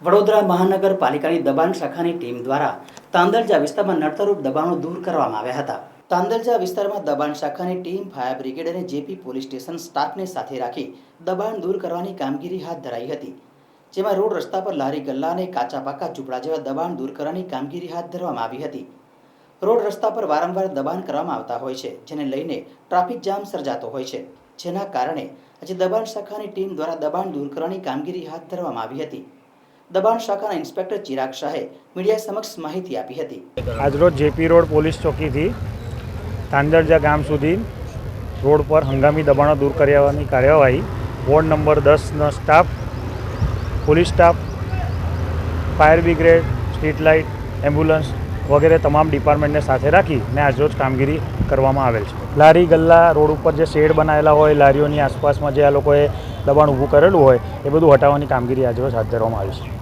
વડોદરા મહાનગરપાલિકાની દબાણ શાખાની ટીમ દ્વારા તાંદલજા વિસ્તારમાં નડતરરૂપ દબાણો દૂર કરવામાં આવ્યા હતા। તાંદલજા વિસ્તારમાં દબાણ શાખાની ટીમ ફાયર બ્રિગેડ અને જેપી પોલીસ સ્ટેશન સ્ટાફને સાથે રાખી દબાણ દૂર કરવાની કામગીરી હાથ ધરાઈ હતી, જેમાં રોડ રસ્તા પર લારી ગલ્લા અને કાચા પાકા ઝૂંપડા જેવા દબાણ દૂર કરવાની કામગીરી હાથ ધરવામાં આવી હતી। રોડ રસ્તા પર વારંવાર દબાણ કરવામાં આવતા હોય છે, જેને લઈને ટ્રાફિક જામ સર્જાતો હોય છે, જેના કારણે આજે દબાણ શાખાની ટીમ દ્વારા દબાણ દૂર કરવાની કામગીરી હાથ ધરવામાં આવી હતી। દબાણ શાખાના ઇન્સ્પેક્ટર ચિરાગ શાહે મીડિયા સમક્ષ માહિતી આપી હતી। આજરોજ જેપી રોડ પોલીસ ચોકીથી તાંદલજા ગામ સુધી રોડ પર હંગામી દબાણો દૂર કરવાની કાર્યવાહી વોર્ડ નંબર 10નો staff, police staff, fire brigade, street light, ambulance વગેરે તમામ ડિપાર્ટમેન્ટને સાથે રાખીને આજરોજ કામગીરી કરવામાં આવેલ છે। લારી ગલ્લા રોડ ઉપર જે શેડ બનાવેલા હોય, લારીઓની આસપાસમાં જે આ લોકોએ દબાણ ઊભું કરેલું હોય એ બધું હટાવવાની કામગીરી આજરોજ હાથ ધરવામાં આવી છે।